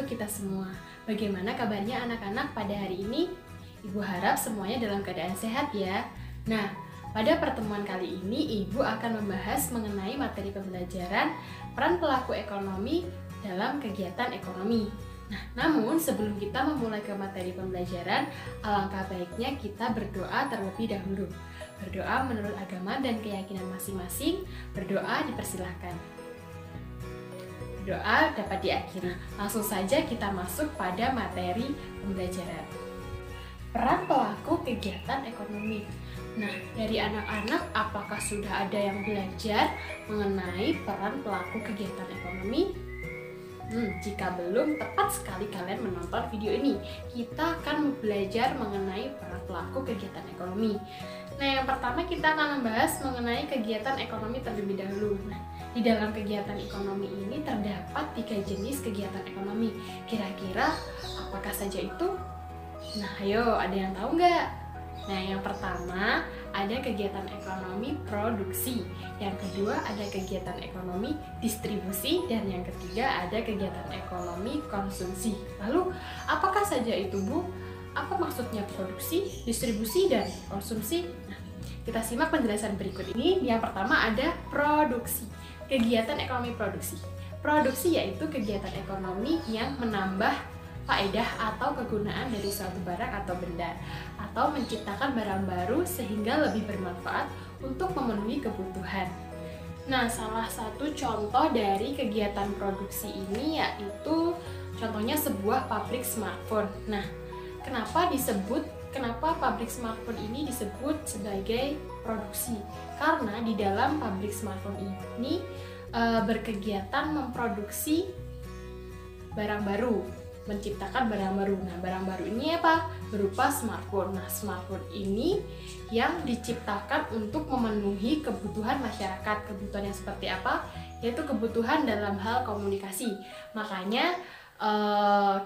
untuk kita semua. Bagaimana kabarnya anak-anak pada hari ini? Ibu harap semuanya dalam keadaan sehat ya. Nah, pada pertemuan kali ini Ibu akan membahas mengenai materi pembelajaran peran pelaku ekonomi dalam kegiatan ekonomi. Nah, namun sebelum kita memulai ke materi pembelajaran, alangkah baiknya kita berdoa terlebih dahulu. Berdoa menurut agama dan keyakinan masing-masing, berdoa dipersilahkan. Doa dapat diakhiri. Langsung saja kita masuk pada materi pembelajaran. Peran pelaku kegiatan ekonomi. Nah, dari anak-anak apakah sudah ada yang belajar mengenai peran pelaku kegiatan ekonomi? Jika belum, tepat sekali kalian menonton video ini. Kita akan belajar mengenai peran pelaku kegiatan ekonomi. Nah, yang pertama kita akan membahas mengenai kegiatan ekonomi terlebih dahulu. Nah, di dalam kegiatan ekonomi ini terdapat 3 jenis kegiatan ekonomi. Kira-kira apakah saja itu? Nah, ayo, ada yang tahu nggak? Nah, yang pertama ada kegiatan ekonomi produksi, yang kedua ada kegiatan ekonomi distribusi, dan yang ketiga ada kegiatan ekonomi konsumsi. Lalu, apakah saja itu, Bu? Apa maksudnya produksi, distribusi, dan konsumsi? Nah, kita simak penjelasan berikut ini. Yang pertama ada produksi. Kegiatan ekonomi produksi. Produksi yaitu kegiatan ekonomi yang menambah faedah atau kegunaan dari suatu barang atau benda, atau menciptakan barang baru sehingga lebih bermanfaat untuk memenuhi kebutuhan. Nah, salah satu contoh dari kegiatan produksi ini yaitu contohnya sebuah pabrik smartphone. Nah, kenapa pabrik smartphone ini disebut sebagai produksi? Karena di dalam pabrik smartphone ini berkegiatan memproduksi barang baru, menciptakan barang baru. Nah, barang baru ini apa? Berupa smartphone. Nah, smartphone ini yang diciptakan untuk memenuhi kebutuhan masyarakat. Kebutuhan yang seperti apa? Yaitu kebutuhan dalam hal komunikasi. Makanya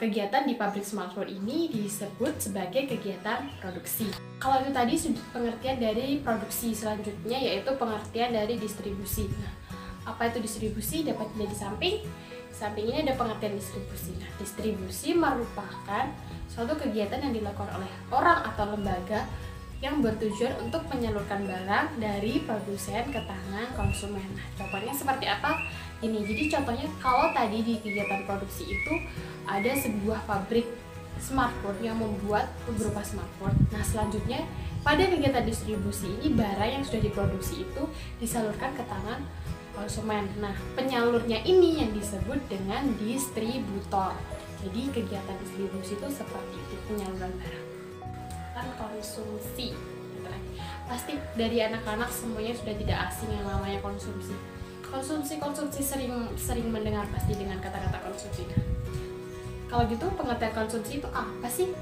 kegiatan di pabrik smartphone ini disebut sebagai kegiatan produksi. Kalau itu tadi pengertian dari produksi, selanjutnya yaitu pengertian dari distribusi. Nah, apa itu distribusi? Dapat dilihat di samping. Di samping ini ada pengertian distribusi. Nah, distribusi merupakan suatu kegiatan yang dilakukan oleh orang atau lembaga yang bertujuan untuk menyalurkan barang dari produsen ke tangan konsumen. Nah, contohnya seperti apa? Ini, jadi contohnya kalau tadi di kegiatan produksi itu ada sebuah pabrik smartphone yang membuat beberapa smartphone. Nah, selanjutnya pada kegiatan distribusi ini barang yang sudah diproduksi itu disalurkan ke tangan konsumen. Nah, penyalurnya ini yang disebut dengan distributor. Jadi kegiatan distribusi itu seperti itu, penyaluran barang. Kan konsumsi. Pasti dari anak-anak semuanya sudah tidak asing yang namanya konsumsi. Konsumsi sering mendengar pasti dengan kata-kata konsumsi. Nah, kalau gitu pengertian konsumsi itu apa sih?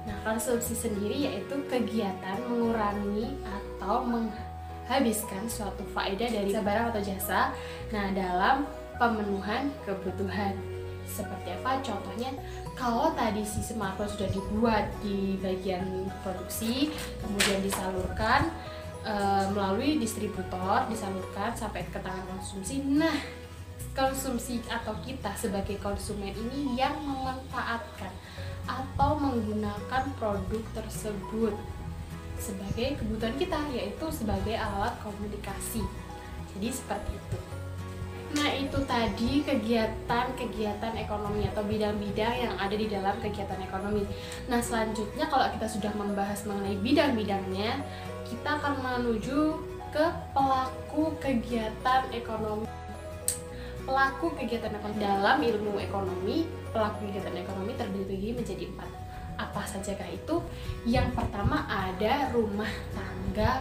Nah, konsumsi sendiri yaitu kegiatan mengurangi atau menghabiskan suatu faedah dari barang atau jasa. Nah, dalam pemenuhan kebutuhan. Seperti apa? Contohnya, kalau tadi si smartphone sudah dibuat di bagian produksi, kemudian disalurkan melalui distributor, disalurkan sampai ke tangan konsumsi. Nah, konsumsi atau kita sebagai konsumen ini yang memanfaatkan atau menggunakan produk tersebut sebagai kebutuhan kita, yaitu sebagai alat komunikasi. Jadi seperti itu. Nah, itu tadi kegiatan ekonomi atau bidang-bidang yang ada di dalam kegiatan ekonomi. Nah, selanjutnya kalau kita sudah membahas mengenai bidang-bidangnya, kita akan menuju ke pelaku kegiatan ekonomi. Pelaku kegiatan ekonomi dalam ilmu ekonomi, pelaku kegiatan ekonomi terbagi menjadi 4. Apa sajakah itu? Yang pertama ada rumah tangga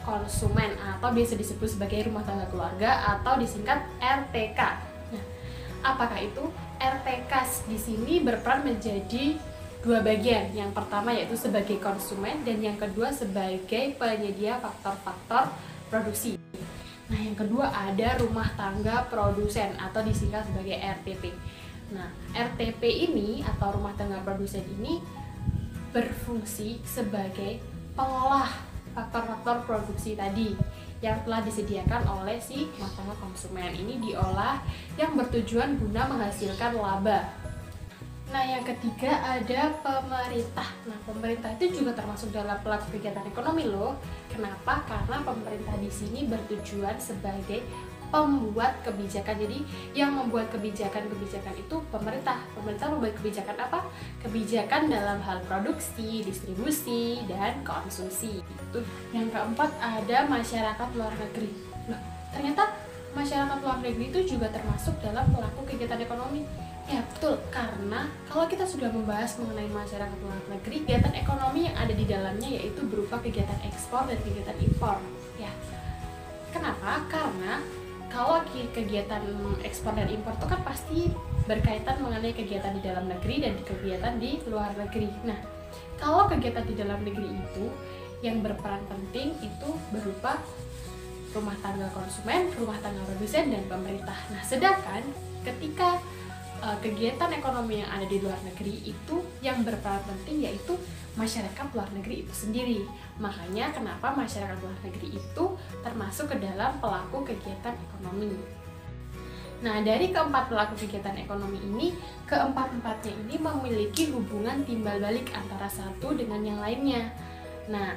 konsumen atau biasa disebut sebagai rumah tangga keluarga atau disingkat RTK. Nah, apakah itu? RTK di sini berperan menjadi 2 bagian. Yang pertama yaitu sebagai konsumen dan yang kedua sebagai penyedia faktor-faktor produksi. Nah, yang kedua ada rumah tangga produsen atau disingkat sebagai RTP. Nah, RTP ini atau rumah tangga produsen ini berfungsi sebagai pengolah faktor-faktor produksi tadi yang telah disediakan oleh si rumah tangga konsumen. Ini diolah yang bertujuan guna menghasilkan laba. Nah, yang ketiga ada pemerintah. Nah, pemerintah itu juga termasuk dalam pelaku kegiatan ekonomi loh. Kenapa? Karena pemerintah di sini bertujuan sebagai pembuat kebijakan. Jadi, yang membuat kebijakan-kebijakan itu pemerintah. Pemerintah membuat kebijakan apa? Kebijakan dalam hal produksi, distribusi, dan konsumsi. Itu. Yang keempat ada masyarakat luar negeri. Loh, ternyata masyarakat luar negeri itu juga termasuk dalam pelaku kegiatan ekonomi. Ya betul, karena kalau kita sudah membahas mengenai masyarakat luar negeri, kegiatan ekonomi yang ada di dalamnya yaitu berupa kegiatan ekspor dan kegiatan impor. Ya, kenapa? Karena kalau kegiatan ekspor dan impor itu kan pasti berkaitan mengenai kegiatan di dalam negeri dan kegiatan di luar negeri. Nah, kalau kegiatan di dalam negeri itu yang berperan penting itu berupa rumah tangga konsumen, rumah tangga produsen, dan pemerintah. Nah, sedangkan ketika kegiatan ekonomi yang ada di luar negeri itu yang berperan penting yaitu masyarakat luar negeri itu sendiri. Makanya kenapa masyarakat luar negeri itu termasuk ke dalam pelaku kegiatan ekonomi. Nah, dari keempat pelaku kegiatan ekonomi ini, keempat-empatnya ini memiliki hubungan timbal balik antara satu dengan yang lainnya. Nah,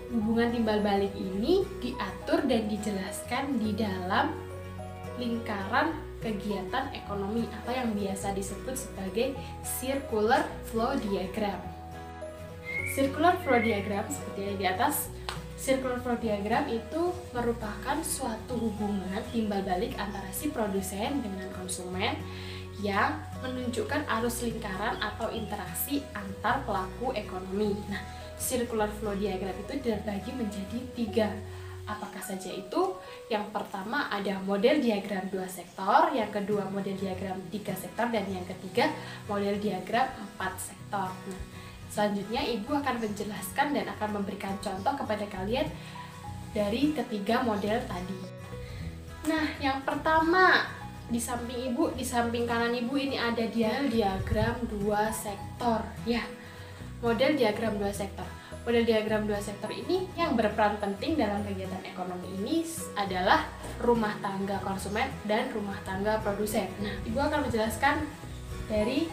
hubungan timbal balik ini diatur dan dijelaskan di dalam lingkaran kegiatan ekonomi atau yang biasa disebut sebagai circular flow diagram. Circular flow diagram seperti yang di atas. Circular flow diagram itu merupakan suatu hubungan timbal balik antara si produsen dengan konsumen yang menunjukkan arus lingkaran atau interaksi antar pelaku ekonomi. Nah, circular flow diagram itu dibagi menjadi 3. Apakah saja itu? Yang pertama ada model diagram 2 sektor, yang kedua model diagram 3 sektor, dan yang ketiga model diagram 4 sektor. Nah, selanjutnya Ibu akan menjelaskan dan akan memberikan contoh kepada kalian dari ketiga model tadi. Nah, yang pertama di samping Ibu, di samping kanan Ibu ini ada diagram 2 sektor. Ya, model diagram 2 sektor. Model diagram 2 sektor ini yang berperan penting dalam kegiatan ekonomi ini adalah rumah tangga konsumen dan rumah tangga produsen. Nah, Ibu akan menjelaskan dari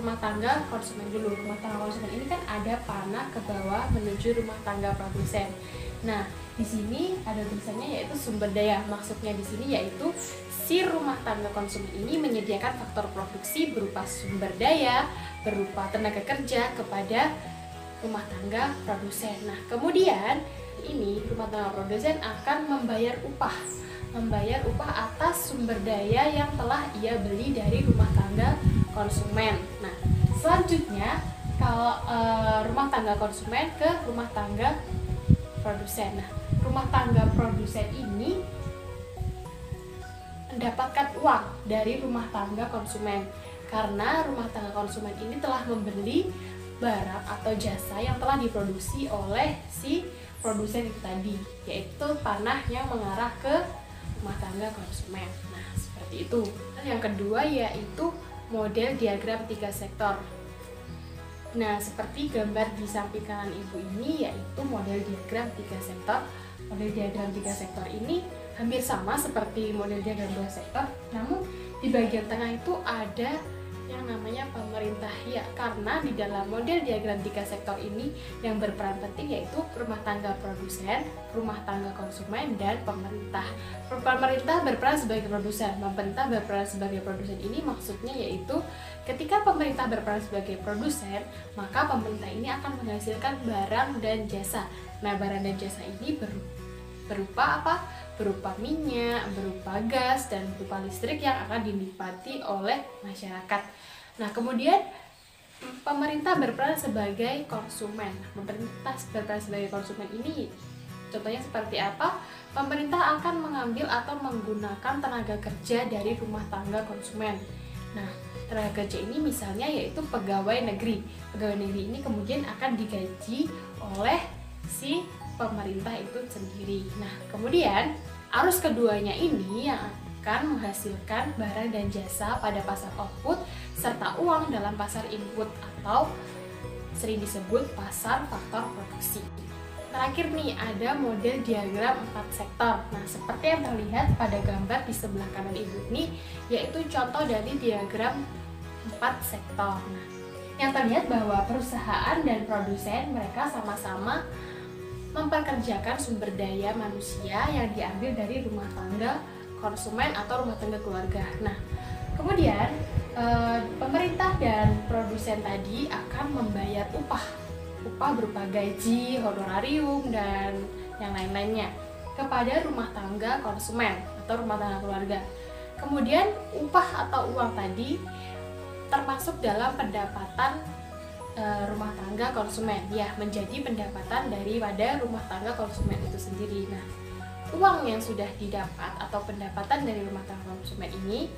rumah tangga konsumen dulu. Rumah tangga konsumen ini kan ada panah ke bawah menuju rumah tangga produsen. Nah, di sini ada tulisannya yaitu sumber daya. Maksudnya di sini yaitu si rumah tangga konsumen ini menyediakan faktor produksi berupa sumber daya, berupa tenaga kerja kepada rumah tangga produsen. Nah, kemudian ini rumah tangga produsen akan membayar upah atas sumber daya yang telah ia beli dari rumah tangga konsumen. Nah, selanjutnya kalau rumah tangga konsumen ke rumah tangga produsen. Nah, rumah tangga produsen ini mendapatkan uang dari rumah tangga konsumen karena rumah tangga konsumen ini telah membeli barang atau jasa yang telah diproduksi oleh si produsen itu tadi, yaitu panah yang mengarah ke rumah tangga konsumen. Nah, seperti itu. Yang kedua yaitu model diagram 3 sektor. Nah, seperti gambar di samping kanan Ibu ini yaitu model diagram 3 sektor. Model diagram 3 sektor ini hampir sama seperti model diagram 2 sektor, namun di bagian tengah itu ada yang namanya pemerintah, ya, karena di dalam model diagram 3 sektor ini yang berperan penting yaitu rumah tangga produsen, rumah tangga konsumen, dan pemerintah. Pemerintah berperan sebagai produsen, pemerintah berperan sebagai produsen ini maksudnya yaitu ketika pemerintah berperan sebagai produsen, maka pemerintah ini akan menghasilkan barang dan jasa. Nah, barang dan jasa ini berupa apa? Berupa minyak, berupa gas, dan berupa listrik yang akan dinikmati oleh masyarakat. Nah, kemudian pemerintah berperan sebagai konsumen. Pemerintah berperan sebagai konsumen ini contohnya seperti apa? Pemerintah akan mengambil atau menggunakan tenaga kerja dari rumah tangga konsumen. Nah, tenaga kerja ini misalnya yaitu pegawai negeri. Pegawai negeri ini kemudian akan digaji oleh si pemerintah itu sendiri. Nah, kemudian arus keduanya ini yang akan menghasilkan barang dan jasa pada pasar output serta uang dalam pasar input atau sering disebut pasar faktor produksi. Terakhir nih ada model diagram 4 sektor. Nah, seperti yang terlihat pada gambar di sebelah kanan Ibu ini yaitu contoh dari diagram 4 sektor. Nah, yang terlihat bahwa perusahaan dan produsen mereka sama-sama memperkerjakan sumber daya manusia yang diambil dari rumah tangga konsumen atau rumah tangga keluarga. Nah, kemudian pemerintah dan produsen tadi akan membayar upah berupa gaji, honorarium, dan yang lain-lainnya kepada rumah tangga konsumen atau rumah tangga keluarga. Kemudian upah atau uang tadi termasuk dalam pendapatan rumah tangga konsumen, ya, menjadi pendapatan daripada rumah tangga konsumen itu sendiri. Nah, uang yang sudah didapat atau pendapatan dari rumah tangga konsumen ini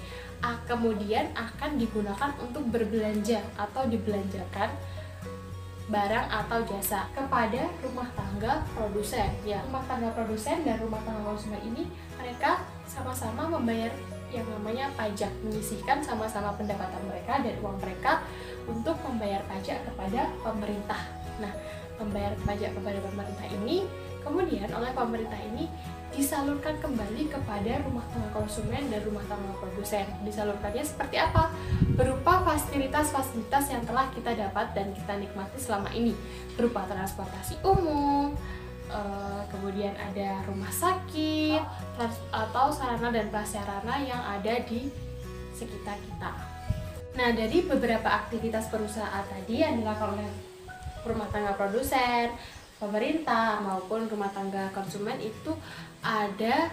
kemudian akan digunakan untuk berbelanja atau dibelanjakan barang atau jasa kepada rumah tangga produsen. Ya, rumah tangga produsen dan rumah tangga konsumen ini mereka sama-sama membayar yang namanya pajak, menyisihkan sama-sama pendapatan mereka dan uang mereka untuk membayar pajak kepada pemerintah. Nah, membayar pajak kepada pemerintah ini kemudian oleh pemerintah ini disalurkan kembali kepada rumah tangga konsumen dan rumah tangga produsen. Disalurkannya seperti apa? Berupa fasilitas-fasilitas yang telah kita dapat dan kita nikmati selama ini, berupa transportasi umum, kemudian ada rumah sakit, atau sarana dan prasarana yang ada di sekitar kita. Nah, dari beberapa aktivitas perusahaan tadi yang dilakukan oleh rumah tangga produsen, pemerintah maupun rumah tangga konsumen itu ada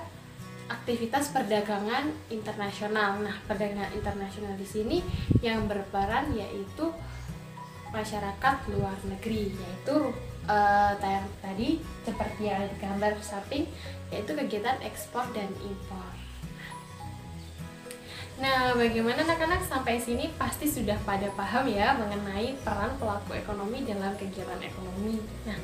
aktivitas perdagangan internasional. Nah, perdagangan internasional di sini yang berperan yaitu masyarakat luar negeri, yaitu tadi seperti yang ada di gambar samping, yaitu kegiatan ekspor dan impor. Nah, bagaimana anak-anak sampai sini pasti sudah pada paham ya mengenai peran pelaku ekonomi dalam kegiatan ekonomi. Nah,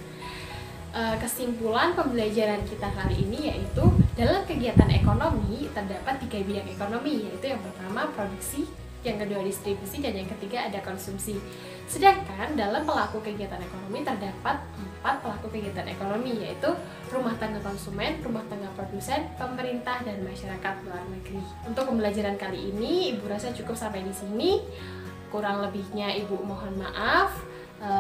kesimpulan pembelajaran kita kali ini yaitu dalam kegiatan ekonomi terdapat 3 bidang ekonomi, yaitu yang pertama produksi, yang kedua distribusi, dan yang ketiga ada konsumsi. Sedangkan dalam pelaku kegiatan ekonomi terdapat 4 pelaku kegiatan ekonomi, yaitu rumah tangga konsumen, rumah tangga produsen, pemerintah, dan masyarakat luar negeri. Untuk pembelajaran kali ini Ibu rasa cukup sampai di sini. Kurang lebihnya Ibu mohon maaf.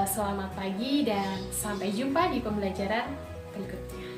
Selamat pagi dan sampai jumpa di pembelajaran berikutnya.